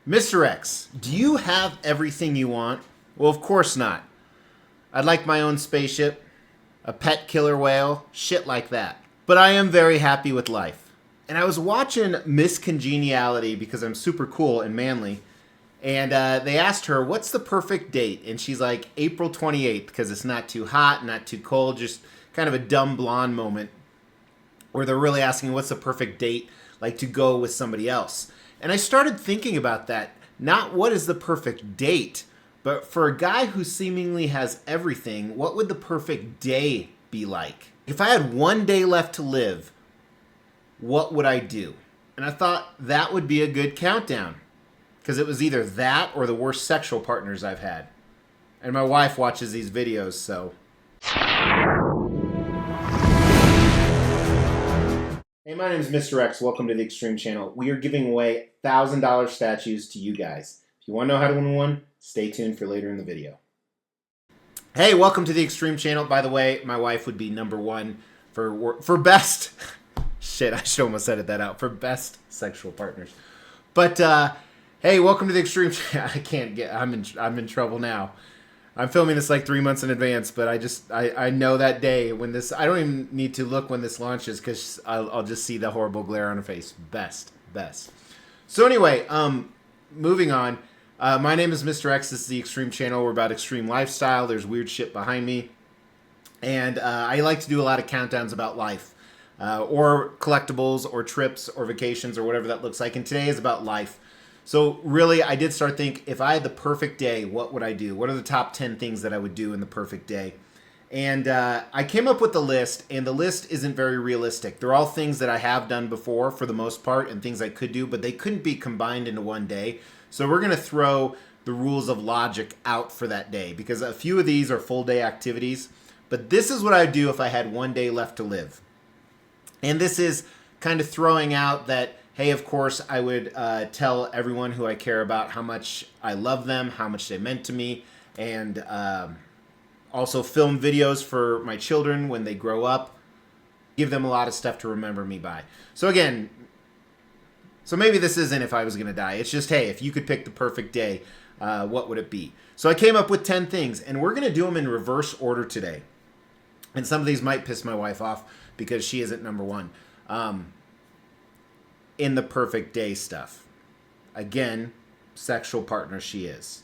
Mr. X, do you have everything you want? Well, of course not. I'd like my own spaceship, a pet killer whale, shit like that. But I am very happy with life. And I was watching Miss Congeniality because I'm super cool and manly. And they asked her, what's the perfect date? And she's like, April 28th, because it's not too hot, not too cold, just kind of a dumb blonde moment where they're really asking what's the perfect date, like to go with somebody else. And I started thinking about that. Not what is the perfect date, but for a guy who seemingly has everything, what would the perfect day be like? If I had one day left to live, what would I do? And I thought that would be a good countdown, because it was either that or the worst sexual partners I've had. And my wife watches these videos, so. Hey, my name is Mr. X. Welcome to the Extreme Channel. We are giving away $1,000 statues to you guys. If you want to know how to win one, stay tuned for later in the video. Hey, welcome to the Extreme Channel. By the way, my wife would be number one for best. Shit, I should almost edit that out. For best sexual partners. But hey, welcome to the Extreme Channel. I'm in trouble now. I'm filming this like 3 months in advance, but I know that day when this, I don't even need to look when this launches because I'll just see the horrible glare on her face. Best. So anyway, moving on. My name is Mr. X. This is the Extreme Channel. We're about extreme lifestyle. There's weird shit behind me. And I like to do a lot of countdowns about life. Or collectibles or trips or vacations or whatever that looks like. And today is about life. So really, I did start thinking, if I had the perfect day, what would I do? What are the top 10 things that I would do in the perfect day? And I came up with the list, and the list isn't very realistic. They're all things that I have done before for the most part and things I could do, but they couldn't be combined into one day. So we're going to throw the rules of logic out for that day because a few of these are full day activities. But this is what I'd do if I had one day left to live. And this is kind of throwing out that, hey, of course, I would tell everyone who I care about how much I love them, how much they meant to me, and also film videos for my children when they grow up, give them a lot of stuff to remember me by. So again, so maybe this isn't if I was going to die. It's just, hey, if you could pick the perfect day, what would it be? So I came up with 10 things, and we're going to do them in reverse order today. And some of these might piss my wife off because she isn't number one. In the perfect day stuff. Again, sexual partner she is.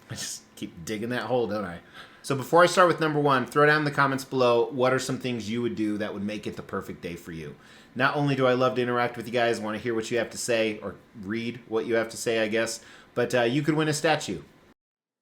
I just keep digging that hole, don't I? So before I start with number one, throw down in the comments below what are some things you would do that would make it the perfect day for you. Not only do I love to interact with you guys, want to hear what you have to say, or read what you have to say, I guess, but you could win a statue.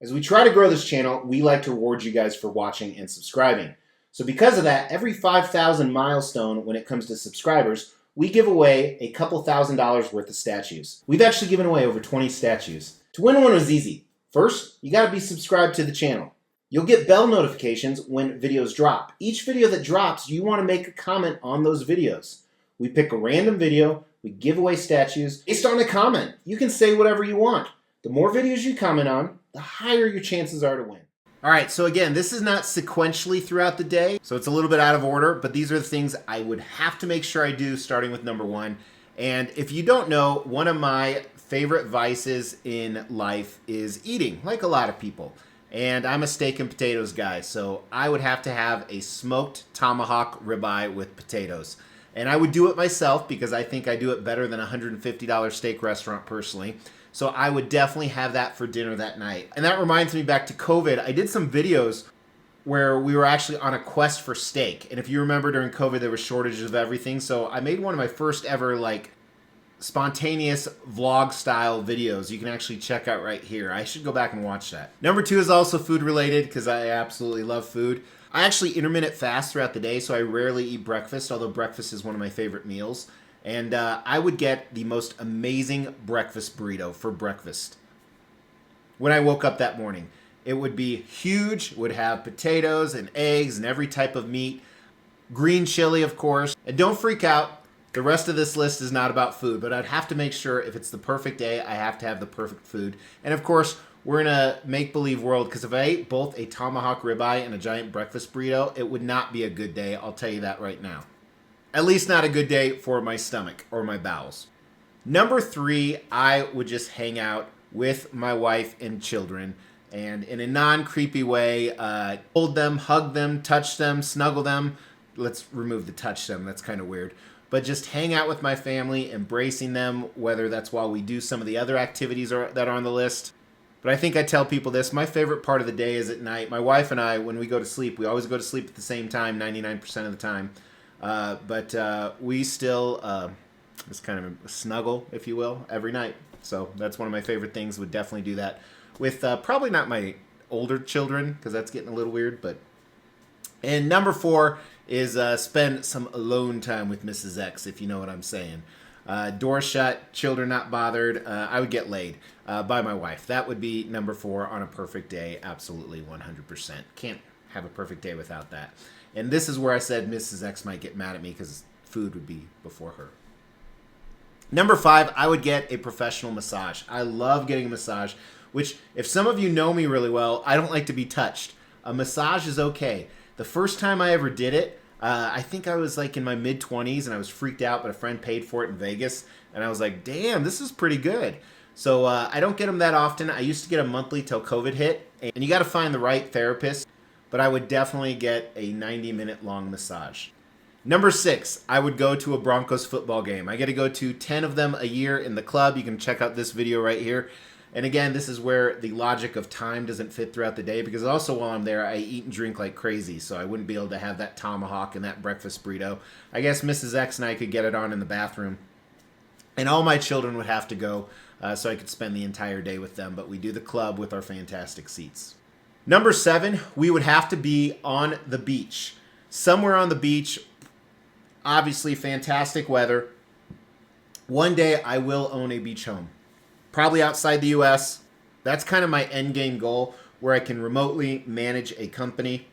As we try to grow this channel, we like to reward you guys for watching and subscribing. So because of that, every 5,000 milestone when it comes to subscribers, we give away a couple $1,000s worth of statues. We've actually given away over 20 statues. To win one was easy. First, you gotta be subscribed to the channel. You'll get bell notifications when videos drop. Each video that drops, you wanna make a comment on those videos. We pick a random video, we give away statues based on a comment. You can say whatever you want. The more videos you comment on, the higher your chances are to win. All right, so again, this is not sequentially throughout the day, so it's a little bit out of order, but these are the things I would have to make sure I do, starting with number one. And if you don't know, one of my favorite vices in life is eating, like a lot of people. And I'm a steak and potatoes guy, so I would have to have a smoked tomahawk ribeye with potatoes. And I would do it myself because I think I do it better than a $150 steak restaurant personally. So I would definitely have that for dinner that night. And that reminds me back to COVID. I did some videos where we were actually on a quest for steak. And if you remember during COVID, there were shortages of everything. So I made one of my first ever like spontaneous vlog style videos. You can actually check out right here. I should go back and watch that. Number two is also food related because I absolutely love food. I actually intermittent fast throughout the day, so I rarely eat breakfast, although breakfast is one of my favorite meals. And I would get the most amazing breakfast burrito for breakfast. When I woke up that morning, it would be huge, would have potatoes and eggs and every type of meat, green chili, of course. And don't freak out, the rest of this list is not about food, but I'd have to make sure if it's the perfect day, I have to have the perfect food. And of course, we're in a make-believe world, because if I ate both a tomahawk ribeye and a giant breakfast burrito, it would not be a good day, I'll tell you that right now. At least not a good day for my stomach or my bowels. Number 3, I would just hang out with my wife and children, and in a non-creepy way, hold them, hug them, touch them, snuggle them. Let's remove the touch them. That's kind of weird. But just hang out with my family, embracing them, whether that's while we do some of the other activities that are on the list. But I think I tell people this, my favorite part of the day is at night. My wife and I, when we go to sleep, we always go to sleep at the same time, 99% of the time. But we still just kind of snuggle, if you will, every night. So that's one of my favorite things. Would definitely do that with probably not my older children, because that's getting a little weird. And number 4 is spend some alone time with Mrs. X, if you know what I'm saying. Door shut, children not bothered. I would get laid by my wife. That would be number 4 on a perfect day. Absolutely, 100%. Can't have a perfect day without that. And this is where I said Mrs. X might get mad at me because food would be before her. Number 5, I would get a professional massage. I love getting a massage, which if some of you know me really well, I don't like to be touched. A massage is okay. The first time I ever did it, I think I was like in my mid-20s and I was freaked out, but a friend paid for it in Vegas. And I was like, damn, this is pretty good. So I don't get them that often. I used to get them monthly till COVID hit. And you got to find the right therapist. But I would definitely get a 90-minute long massage. Number 6, I would go to a Broncos football game. I get to go to 10 of them a year in the club. You can check out this video right here. And again, this is where the logic of time doesn't fit throughout the day, because also while I'm there, I eat and drink like crazy. So I wouldn't be able to have that tomahawk and that breakfast burrito. I guess Mrs. X and I could get it on in the bathroom. And all my children would have to go so I could spend the entire day with them. But we do the club with our fantastic seats. Number 7, we would have to be on the beach. Somewhere on the beach. Obviously, fantastic weather. One day, I will own a beach home. Probably outside the U.S. That's kind of my end game goal, where I can remotely manage a company,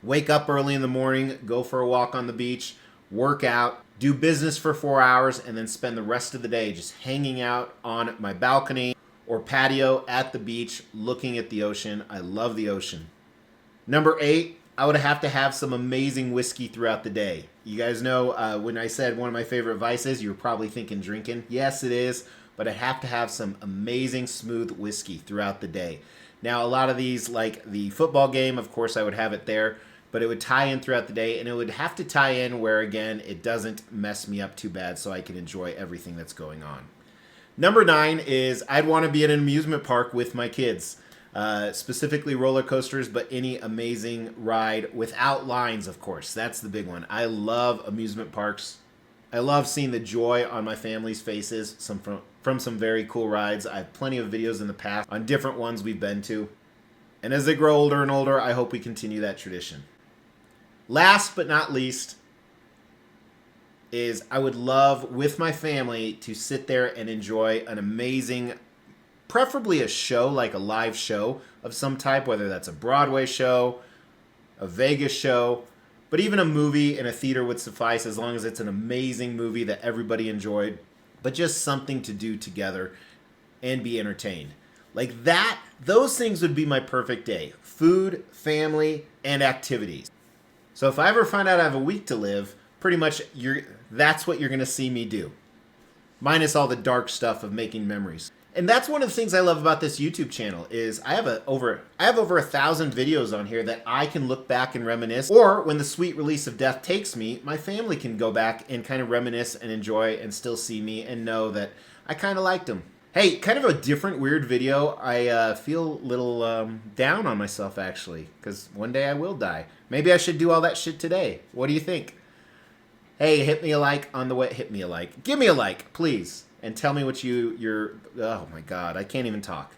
wake up early in the morning, go for a walk on the beach, work out, do business for 4 hours, and then spend the rest of the day just hanging out on my balcony or patio at the beach, looking at the ocean. I love the ocean. Number 8, I would have to have some amazing whiskey throughout the day. You guys know when I said one of my favorite vices, you were probably thinking drinking. Yes, it is, but I have to have some amazing smooth whiskey throughout the day. Now, a lot of these, like the football game, of course, I would have it there, but it would tie in throughout the day, and it would have to tie in where, again, it doesn't mess me up too bad so I can enjoy everything that's going on. Number 9 is I'd want to be at an amusement park with my kids. Specifically roller coasters, but any amazing ride without lines, of course. That's the big one. I love amusement parks. I love seeing the joy on my family's faces from some very cool rides. I have plenty of videos in the past on different ones we've been to. And as they grow older and older, I hope we continue that tradition. Last but not least is I would love, with my family, to sit there and enjoy an amazing, preferably a show, like a live show of some type, whether that's a Broadway show, a Vegas show, but even a movie in a theater would suffice, as long as it's an amazing movie that everybody enjoyed, but just something to do together and be entertained. Like that, those things would be my perfect day. Food, family, and activities. So if I ever find out I have a week to live, pretty much that's what you're going to see me do. Minus all the dark stuff of making memories. And that's one of the things I love about this YouTube channel is I have over 1,000 videos on here that I can look back and reminisce. Or when the sweet release of death takes me, my family can go back and kind of reminisce and enjoy and still see me and know that I kind of liked them. Hey, kind of a different weird video. I feel a little down on myself actually, because one day I will die. Maybe I should do all that shit today. What do you think? Hey, hit me a like on the way. Hit me a like. Give me a like, please. And tell me what you're, oh my God, I can't even talk.